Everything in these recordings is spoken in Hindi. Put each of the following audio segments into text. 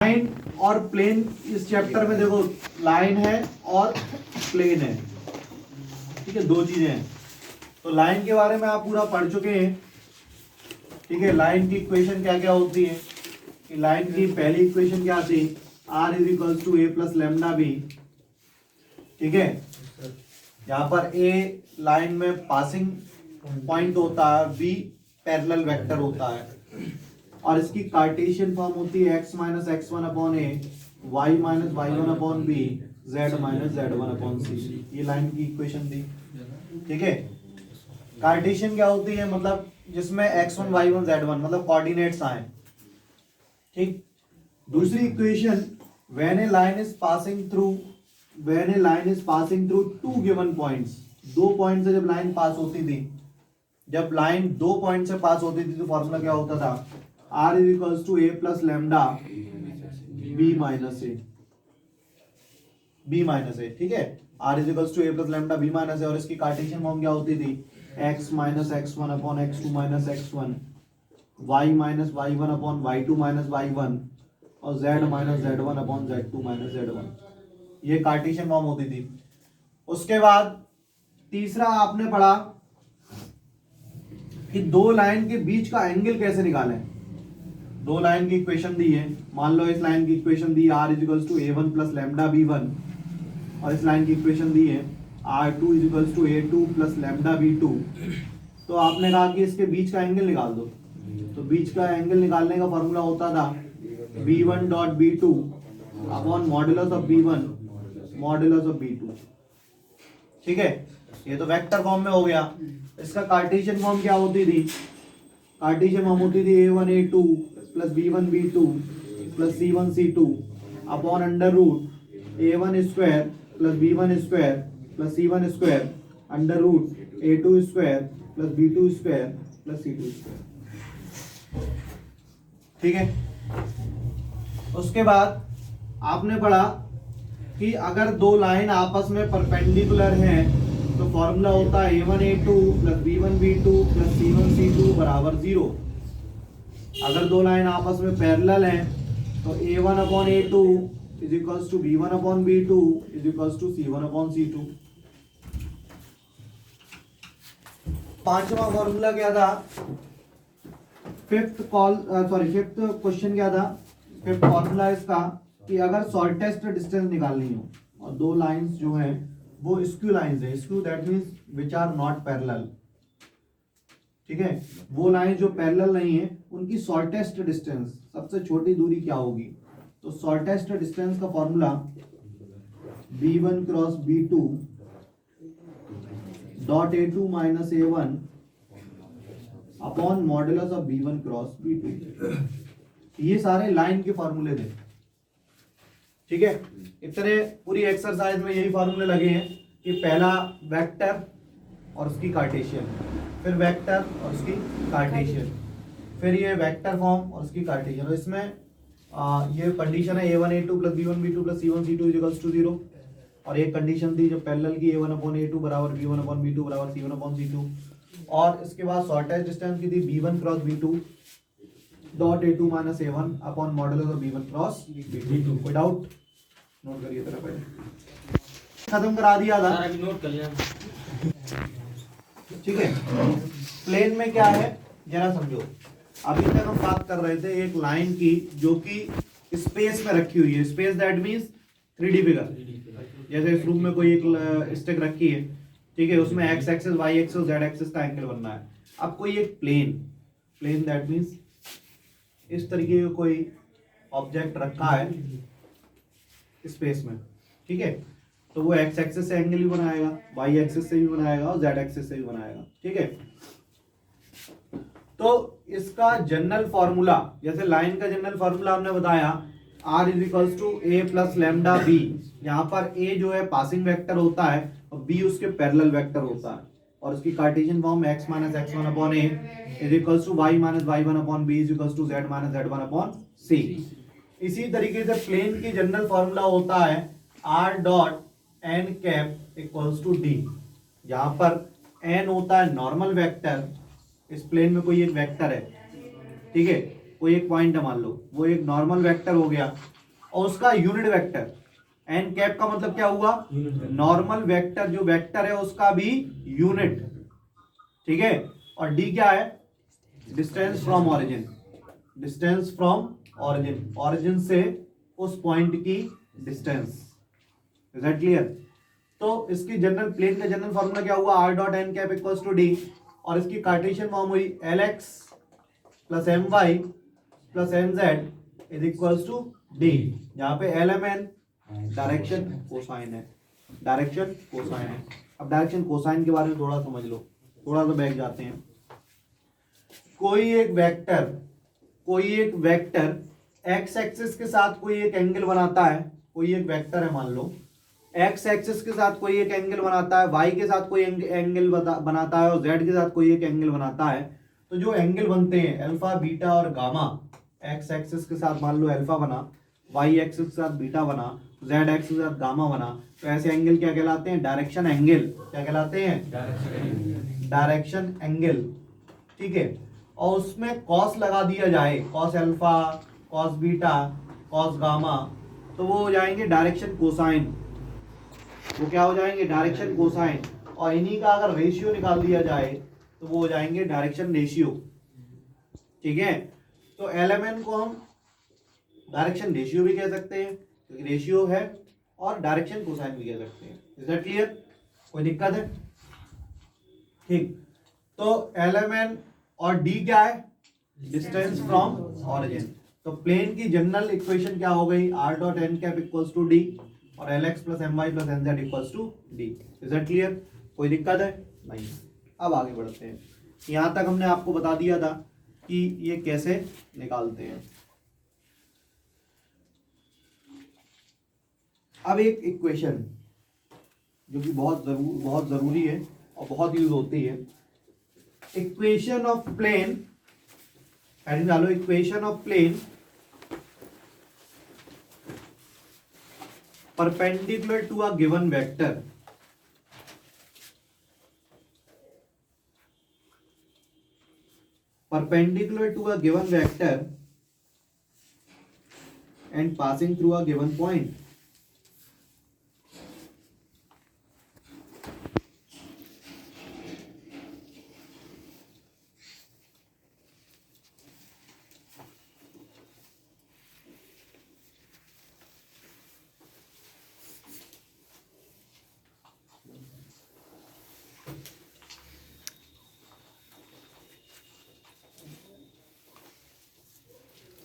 लाइन और प्लेन इस चैप्टर में देखो, लाइन है और प्लेन है, ठीक है, दो चीजें हैं। तो लाइन के बारे में आप पूरा पढ़ चुके हैं, ठीक है। लाइन की इक्वेशन क्या क्या होती है कि लाइन की पहली इक्वेशन क्या थी, r is equals to a plus lambda b, ठीक है। यहाँ पर ए लाइन में पासिंग पॉइंट होता है, बी पैरेलल वेक्टर होता है, और इसकी कार्टेशियन फॉर्म होती है x minus x one upon a, y minus y one upon b, z minus z one upon c. ये लाइन की इक्वेशन थी, ठीक है। कार्टेशियन क्या होती है, मतलब जिसमें x1 y1 z1 मतलब कोऑर्डिनेट्स आए, ठीक। दूसरी equation, when a line is passing through two given points, दो पॉइंट से जब लाइन पास होती थी, जब लाइन दो पॉइंट से पास होती थी तो फॉर्मूला क्या होता था, r is equals to a plus lambda b minus a, ठीक है। r is equals to a plus lambda b minus a, और इसकी कार्टेशियन फॉर्म क्या होती थी, x minus x one upon x two minus x one, y minus y one upon y two minus y one, और z minus z one upon z two minus z one. ये कार्टेशियन फॉर्म होती थी। उसके बाद तीसरा आपने पढ़ा कि दो लाइन के बीच का एंगल कैसे निकालें। दो लाइन की इक्वेशन दी है, मान लो इस लाइन की इक्वेशन दी r is equals to a1 plus lambda b1, और इस लाइन की इक्वेशन दी है r2 is equals to a2 plus lambda b2। तो आपने कहा कि इसके बीच का एंगल निकाल दो, तो बीच का एंगल निकालने का फॉर्मूला होता था b1 dot b2 upon modulus of b1 modulus of b2, ठीक है। ये तो वेक्टर फॉर्म में हो गया। इसका कार्टेशियन फॉर्म क्या होती थी, कार्टेशियन फॉर्म होती थी a1 a2 plus b1 b2 plus c1 c2 upon under root a1 square plus b1 square plus c1 square under root a2 square plus b2 square plus c2 square, ठीक है। उसके बाद आपने पढ़ा कि अगर दो लाइन आपस में परपेंडिकुलर हैं तो फॉर्मूला होता है a1 a2 plus b1 b2 plus c1 c2 बराबर 0। अगर दो लाइन आपस में पैरेलल हैं तो a1 upon a2 is equals to b1 upon b2 is equals to c1 upon c2। पांचवा फॉर्मूला क्या था, फिफ्थ क्वेश्चन क्या था, फिफ्थ फॉर्मूला इसका कि अगर शॉर्टेस्ट डिस्टेंस निकालनी हो और दो लाइंस जो हैं वो स्क्यू लाइंस है, skew that means which are not parallel, ठीक है। वो लाइन जो पैरेलल नहीं है उनकी शॉर्टेस्ट डिस्टेंस, सबसे छोटी दूरी क्या होगी, तो शॉर्टेस्ट डिस्टेंस का formula b1 cross b2 dot a2 minus a1 upon modulus of b1 cross b2। ये सारे लाइन के फॉर्मूले थे, ठीक है। इतने पूरी एक्सरसाइज में यही फॉर्मूले लगे हैं कि पहला वेक्टर और उसकी कार्टेशियन, फिर वेक्टर और उसकी कार्टेशियन, फिर ये वेक्टर फॉर्म और उसकी कार्टेशियन। और इसमें ये कंडीशन है a1 a2 plus b1 b2 plus c1 c2 equals to 0, और एक कंडीशन थी जो पैरेलल की a1 अपॉन a2 बराबर b1 अपॉन b2 बराबर c1 अपॉन c2, और इसके बाद शॉर्टेस्ट डिस्टेंस की थी b1 cross b2 dot a2 minus a1 upon modulus of b1 cross b2। कोई डाउट, नोट करिए तरह पहले खत्म करा दिया था, नोट कर लिया, ठीक है। प्लेन में क्या है जरा समझो। अभी तक हम बात कर रहे थे एक लाइन की जो कि स्पेस में रखी हुई है, space that means 3D figure. जैसे इस रूम में कोई एक स्टिक रखी है, ठीक है, उसमें x axis y axis z axis का एंगल बनना है। अब कोई एक प्लेन दैट मींस इस तरीके का कोई ऑब्जेक्ट रखा है स्पेस में, ठीक है, तो वो x एक्सिस से एंगल भी बनाएगा, y एक्सिस से भी बनाएगा और z एक्सिस से भी बनाएगा, ठीक है। तो इसका जनरल फॉर्मूला, जैसे लाइन का जनरल फॉर्मूला हमने बताया r is equals to a plus lambda b। यहाँ पर a जो है पासिंग वेक्टर होता है और b उसके पैरेलल वेक्टर होता है, और उसकी Cartesian form x minus x one upon a is equals to y minus y one upon b is equals to z minus z one upon c। इसी तरीके से प्लेन की जनरल फॉर्मूला होता है r dot n cap equals to d। यहाँ पर n होता है नॉर्मल वेक्टर, इस प्लेन में कोई एक वेक्टर है, ठीक है, कोई एक पॉइंट है मान लो, वो एक नॉर्मल वेक्टर हो गया, और उसका यूनिट वेक्टर, एन कैप का मतलब क्या हुआ, नॉर्मल वेक्टर, जो वेक्टर है उसका भी यूनिट, ठीक है। और डी क्या है, distance from origin, distance from origin, origin से उस पॉइंट की डिस्टेंस। Is that clear? तो इसकी जनरल प्लेन का जनरल फॉर्मूला क्या हुआ, r dot n cap equals to d, और इसकी कार्टेशियन फॉर्म हुई l x plus m y plus n z is equals to d, जहां पे l m n direction cosine है, डायरेक्शन कोसाइन है। अब डायरेक्शन कोसाइन के बारे में थोड़ा समझ लो, थोड़ा सा बैक जाते हैं। कोई एक वेक्टर एक्स एक्सिस के साथ कोई एक एंगल बनाता है, कोई एक वेक्टर है मान लो, एक्स एक्सिस के साथ कोई एक एंगल बनाता है, वाई के साथ कोई एंगल बनाता है, और जेड के साथ कोई एक एंगल बनाता है। तो जो एंगल बनते हैं अल्फा बीटा और गामा, एक्स एक्सिस के साथ मान लो अल्फा बना, वाई एक्सिस के साथ बीटा बना, जेड एक्सिस के साथ गामा बना, तो ऐसे एंगल क्या कहलाते हैं, डायरेक्शन एंगल। क्या कहलाते हैं, डायरेक्शन एंगल, ठीक है। और उसमें कॉस लगा दिया जाए, cos alpha, cos beta, cos gamma, तो वो हो जाएंगे डायरेक्शन कोसाइन। वो क्या हो जाएंगे, डायरेक्शन कोसाइन। और इन्हीं का अगर रेशियो निकाल दिया जाए तो वो हो जाएंगे डायरेक्शन रेशियो, ठीक है। तो एलएमएन को हम डायरेक्शन रेशियो भी कह सकते हैं क्योंकि रेशियो है, और डायरेक्शन कोसाइन भी कह सकते हैं। Is that clear? कोई दिक्कत है? ठीक, तो एलएमएन और डी क्या है, डिस्टेंस फ्रॉम ऑरिजिन। तो प्लेन की जनरल इक्वेशन क्या हो गई, r dot n cap equals to d, और l x plus m y plus n z equals to d. Is that clear? कोई दिक्कत है? नहीं। अब आगे बढ़ते हैं। यहां तक हमने आपको बता दिया था कि ये कैसे निकालते हैं। अब एक इक्वेशन जो कि बहुत जरूरी है और बहुत यूज होती है, इक्वेशन ऑफ प्लेन, हेडिंग डालो, equation of plane perpendicular to a given vector, perpendicular to a given vector and passing through a given point.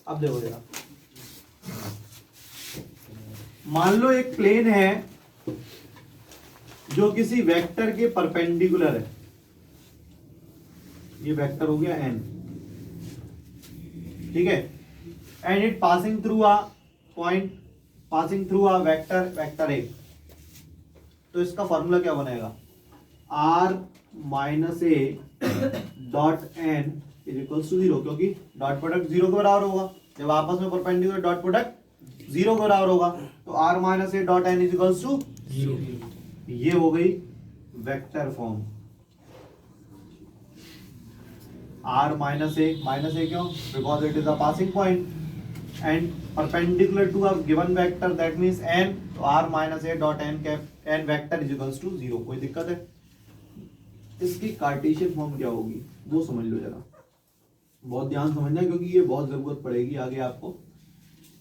अब देखो जरा, मान लो एक प्लेन है जो किसी वेक्टर के परपेंडिकुलर है, ये वेक्टर हो गया n, ठीक है, and it passing through a point, passing through a vector a. तो इसका फॉर्मूला क्या बनेगा, r minus a dot n is equals to 0, क्योंकि डॉट प्रोडक्ट 0 के बराबर होगा, जब आपस में परपेंडिकुलर डॉट प्रोडक्ट 0 के बराबर होगा, तो r minus a dot n is equals to 0। ये हो गई vector form, r minus a क्यों, because it is a passing point and perpendicular to a given vector, that means n, तो r minus a dot n cap n vector is equals to 0। कोई दिक्कत है? इसकी कार्टेशियन फॉर्म क्या होगी वो समझ लो जरा, बहुत ध्यान समझना क्योंकि ये बहुत जरूरत पड़ेगी आगे आपको।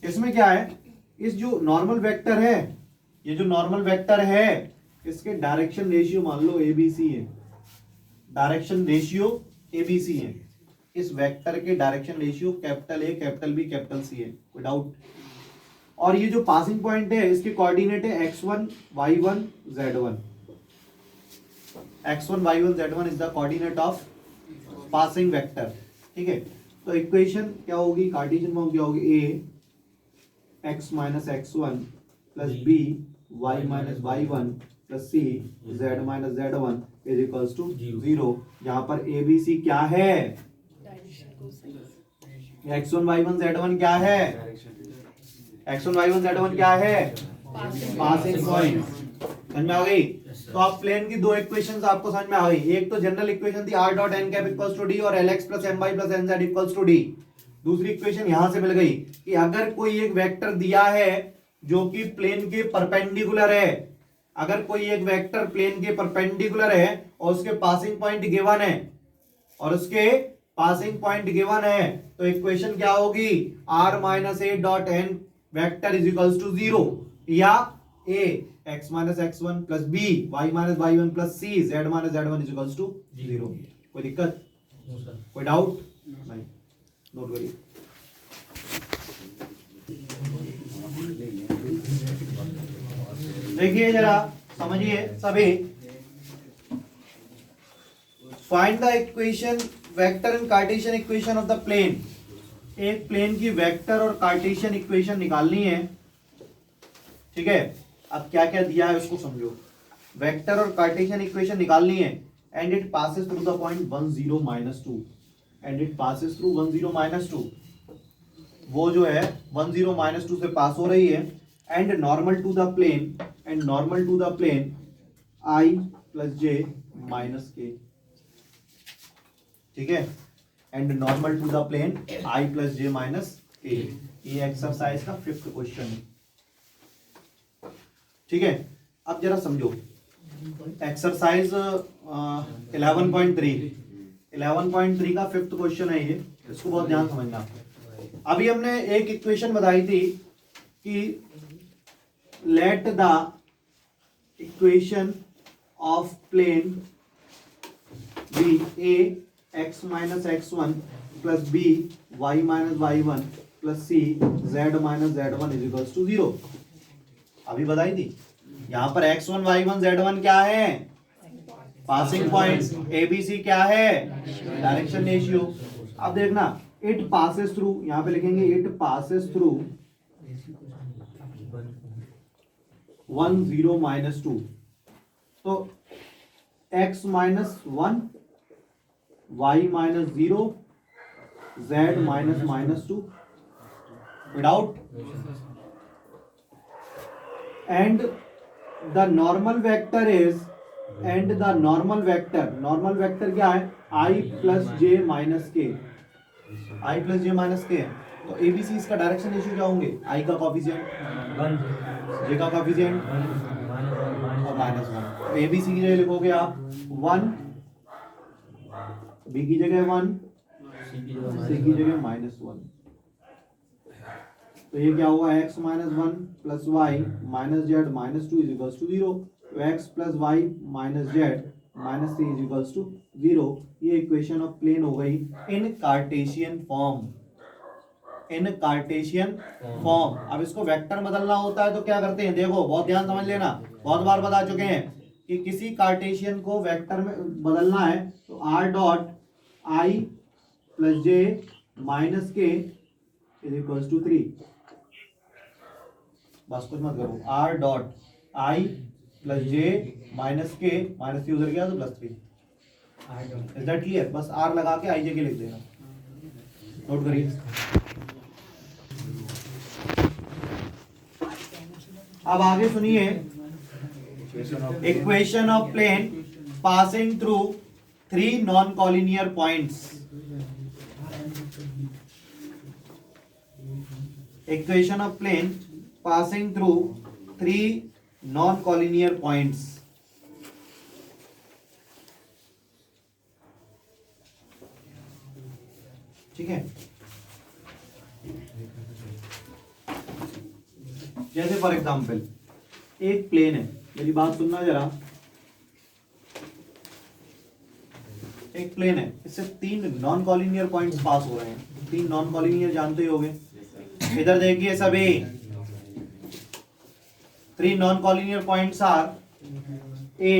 इसमें क्या है, इस जो नॉर्मल वेक्टर है, ये जो नॉर्मल वेक्टर है, इसके डायरेक्शन रेशियो मान लो एबीसी है, डायरेक्शन रेशियो एबीसी है। इस वेक्टर के direction ratio capital A, capital B, capital C है, कोई डाउट? और ये जो पासिंग पॉइंट है इसके कोऑर्डिनेट है x1 y1 z1, x1 y1 z1 is the coordinate of passing vector, ठीक है। तो इक्वेशन क्या होगी, कार्टेशियन फॉर्म क्या होगी, a x minus x1 plus b y minus y1 plus c z minus z1 is equals to 0, जहां पर abc क्या है, x1 y1 z1 क्या है, x1 y1 z1 क्या है, पासिंग पॉइंट। समझ में आ गई? तो आप प्लेन की दो इक्वेशंस आपको समझ में आ गई, एक तो जनरल इक्वेशन थी r dot n cap equals to d और lx plus my plus nz equals to d, दूसरी इक्वेशन यहां से मिल गई कि अगर कोई एक वेक्टर दिया है जो कि प्लेन के परपेंडिकुलर है, अगर कोई एक वेक्टर प्लेन के परपेंडिकुलर है और उसके पासिंग पॉइंट गिवन है, और उसके पासिंग पॉइंट गिवन है, तो इक्वेशन क्या होगी, r minus a dot n vector is equals to 0, या a x minus x1 plus b y minus y1 plus c z minus z1 is equals to 0। कोई दिक्कत, कोई डाउट नहीं, नोट करिए। देखिए जरा समझिए सभी, find the equation vector and Cartesian equation of the plane. एक प्लेन की वेक्टर और कार्टेशियन इक्वेशन निकालनी है, ठीक है। अब क्या क्या दिया है उसको समझो। वेक्टर और कार्टेशियन इक्वेशन निकालनी है, and it passes through the point 1 0 minus 2, and it passes through 1 0 minus 2, वो जो है 1 0 माइनस 2 से पास हो रही है, and normal to the plane, and normal to the plane i plus j minus k, ठीक है, and normal to the plane i plus j minus k. ये एक्सरसाइज का 5th क्वेश्चन है, ठीक है। अब जरा समझो एक्सरसाइज 11.3 का 5th क्वेश्चन है ये, इसको बहुत ध्यान समझना। अभी हमने एक इक्वेशन बताई थी कि let the equation of plane be a x minus x1 plus b y minus y1 plus c z minus z1 is equals to 0। अभी बताई थी, यहां पर x1 y1 z1 क्या है, पासिंग पॉइंट, abc क्या है, डायरेक्शन रेशियो। अब देखना, इट पासेस थ्रू, यहां पे लिखेंगे इट पासेस थ्रू 1 0 माइनस 2, तो x minus 1 y minus 0 z minus minus 2 without, and the normal vector is, and the normal vector क्या है, i प्लस जे माइनस के, i प्लस जे माइनस के। तो एबीसी इसका डायरेक्शन रेशियो क्या होंगे, i का कॉफिशिएंट, j का कॉफिशिएंट और -1। एबीसी की जगह लिखोगे आप 1, b की जगह 1, c की जगह -1। तो ये क्या हुआ, x minus 1 plus y minus z minus 2 is equals to 0। तो x plus y minus z minus 3 is equals to 0। ये इक्वेशन ऑफ प्लेन हो गई in Cartesian form, in Cartesian form. अब इसको वेक्टर बदलना होता है तो क्या करते हैं, देखो बहुत ध्यान समझ लेना, बहुत बार बता चुके हैं कि किसी कार्टेशियन को वेक्टर में बदलना है तो r dot i plus j minus के इज इक्वल्स टू 3। बस कुछ मत करो, r dot i plus j minus के, माइनस के उधर गया तो प्लस 3। Is that clear? बस r लगा के i जे के लिख देना, नोट करिए। अब आगे सुनिए, equation of plane passing through 3 non collinear points. Equation of plane passing through 3 non-collinear points। ठीक है, जैसे फॉर एग्जाम्पल एक प्लेन है, मेरी बात सुनना जरा, एक प्लेन है, इससे 3 नॉन कॉलिनियर पॉइंट्स पास हो रहे हैं। 3 नॉन कॉलिनियर जानते ही होगे, इधर देखिए सभी, 3 non-collinear points are A,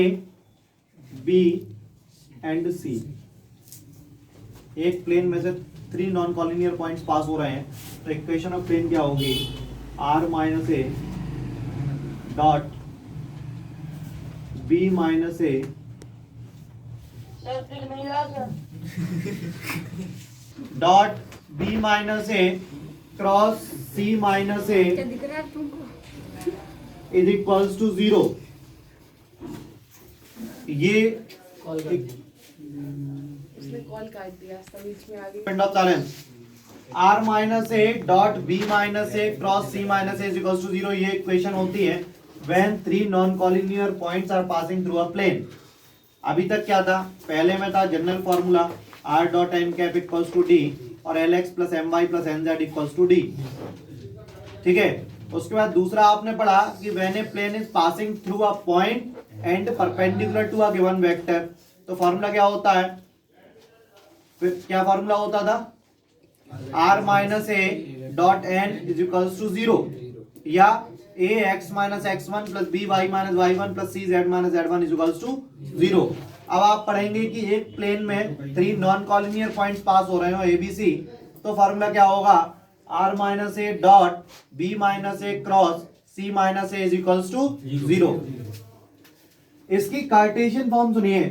B and C। एक प्लेन में से 3 non-collinear points पास हो रहे हैं, तो इक्वेशन ऑफ प्लेन क्या होगी, R minus a dot B minus a dot B minus a cross C minus a is equals to 0। ये उसने कॉल काट दिया, बीच में आ गई। End of balance r minus a dot b minus a cross c minus a is equals to 0, ये इक्वेशन होती है when 3 non collinear points are passing through a plane. अभी तक क्या था, पहले में था general formula r dot n cap equals to d और l x plus m y plus n z equals to d. ठीक है, उसके बाद दूसरा आपने पढ़ा कि when a plane is passing through a point and perpendicular to a given vector, तो फॉर्मूला क्या होता है, फिर क्या फॉर्मूला होता था, r minus a dot n is equals to 0 या a x minus x one plus b y minus y one plus c z minus z one is equals to 0। अब आप पढ़ेंगे कि एक प्लेन में 3 नॉन कॉलिनियर पॉइंट्स पास हो रहे हो ए बी सी, तो फॉर्मूला क्या होगा, r minus a dot b minus a cross c minus a is equals to 0। इसकी कार्टेशियन फॉर्म सुनिए,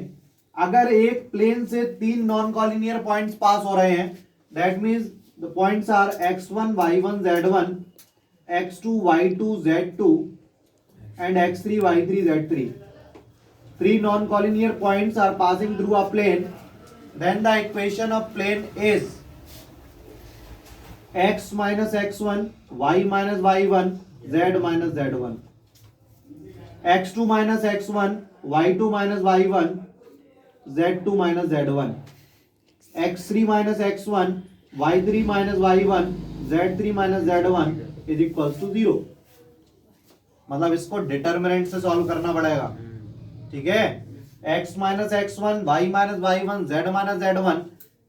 अगर एक प्लेन से 3 नॉन कॉलिनियर पॉइंट्स पास हो रहे हैं, that means the points are x1 y1 z1 x2 y2 z2 and x3 y3 z3. 3 non-collinear points are passing through a plane. Then the equation of plane is x minus x1 y minus y1 z minus z1, x2 minus x1 y2 minus y1 z2 minus z1, x3 minus x1 y3 minus y1 z3 minus z1 is equals to 0। मतलब इसको डिटर्मिनेंट से सॉल्व करना पड़ेगा। ठीक है, x minus x one y minus y one z minus z one,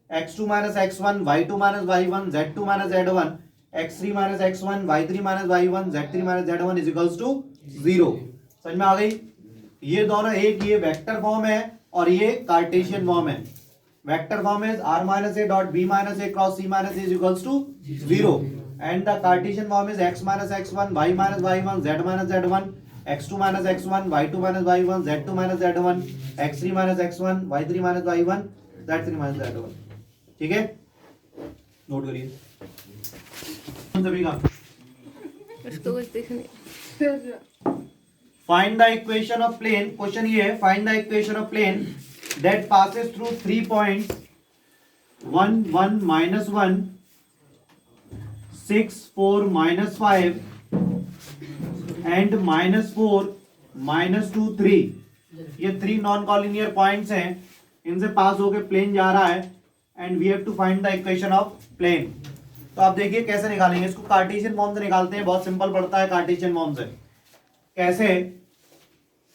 x2 minus x one y two minus y one z two minus z one, x3 minus x one y three minus y one z three minus z one is equals to 0। समझ में आ गई? ये दोनों एक, ये वेक्टर फॉर्म है और ये कार्टेशियन फॉर्म है। Vector form is r minus a dot b minus a cross c minus a is equals to 0 and the Cartesian form is x minus x1 y minus y1 z minus z1 x2 minus x1 y2 minus y1 z2 minus z1 x3 minus x1 y3 minus y1 z3 minus z1। ठीक है, नोट करिए सभी का। Find the equation of plane, question ये है, find the equation of plane that passes through 3 points 1 1 minus 1 6 4 minus 5 and minus 4 minus 2 3। ये 3 नॉन कॉलिनियर पॉइंट्स हैं, इनसे पास होके प्लेन जा रहा है and we have to find the equation of plane. तो आप देखिए कैसे निकालेंगे इसको, कार्टेशियन फॉर्म से निकालते हैं, बहुत सिंपल पड़ता है कार्टेशियन फॉर्म से। कैसे,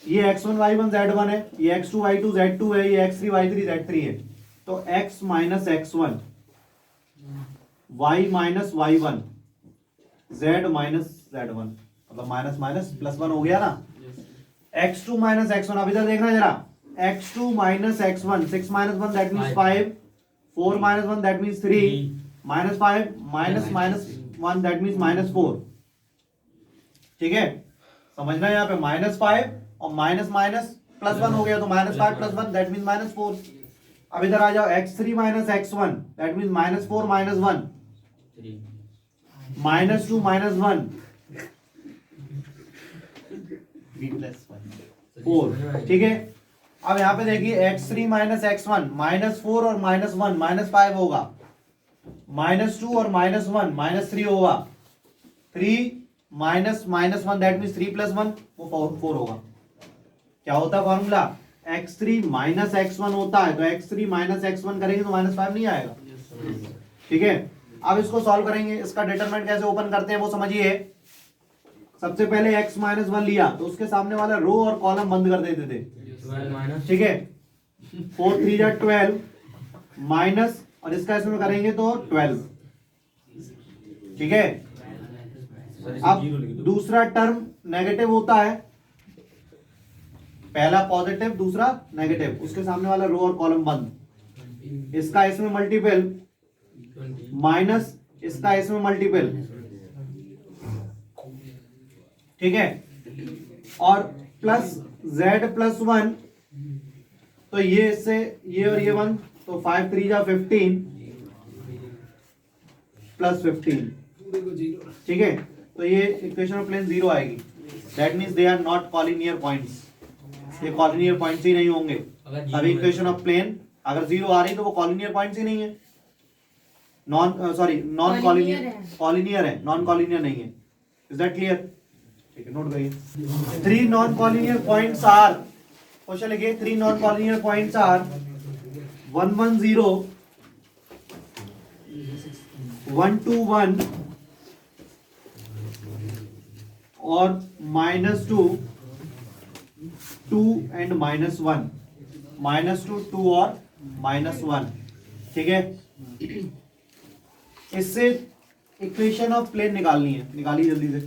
ये x1 y1 z1 है, ये x2 y2 z2 है, ये x3 y3 z3 है, तो x minus x1 y minus y1 z minus z1, मतलब माइनस माइनस प्लस 1 हो गया ना। x2 माइनस x1, अभी तक देखना जरा, x2 minus x1 6 minus 1 that means 5, 4 minus 1 that means 3, minus 5 minus minus 1 that means minus 4। ठीक है, समझना यहाँ पे माइनस 5 और माइनस माइनस प्लस 1 हो गया, तो minus 5 plus 1 that means minus 4। अब इधर आ जाओ, x3 minus x1 that means minus 4 minus 1 minus 2 minus 1 4। ठीक है, अब यहां पे देखिए x3 माइनस x1 माइनस 4 और माइनस 1 माइनस 5 होगा, माइनस 2 और माइनस 1 माइनस 3 होगा, 3 minus minus 1 that means 3 plus 1 वो 4 होगा। क्या होता है फॉर्मूला, x3 माइनस x1 होता है, तो x3 माइनस x1 करेंगे तो माइनस 5 नहीं आएगा। ठीक है, अब इसको सॉल्व करेंगे, इसका डिटरमिनेंट कैसे ओपन करते हैं वो समझिए। सबसे पहले x माइनस 1 लिया तो उसके सामने वाला रो और कॉलम बंद कर देते थे। ठीक है, 4 3 जा 12 माइनस, और इसका इसमें करेंगे तो 12। ठीक है, अब दूसरा टर्म नेगेटिव होता है, पहला पॉजिटिव दूसरा नेगेटिव, उसके सामने वाला रो और कॉलम बंद, इसका इसमें मल्टीपल माइनस इसका इसमें मल्टीपल। ठीक है, और प्लस z प्लस 1, तो ये इससे ये और ये 1, तो 5 3 जा 15 प्लस 15। ठीक है, तो ये इक्वेशन ऑफ प्लेन 0 आएगी, that means they are not collinear points, ये कॉलिनियर पॉइंट्स ही नहीं होंगे। अभी इक्वेशन ऑफ प्लेन अगर 0 आ रही तो वो कॉलिनियर पॉइंट्स ही नहीं है। Non sorry non Collinear collinear, है। कॉलिनियर है, नॉन कॉलिनियर नहीं है। Is that clear? ठीक है, नोट करिए। 3 non collinear points are, question लिखिए, 3 नॉन कॉलिनियर पॉइंट्स आर 110, 121 और -2, 2 एंड -1, -2, 2 और -1। ठीक है, इससे इक्वेशन ऑफ प्लेन निकालनी है, निकालिए जल्दी से।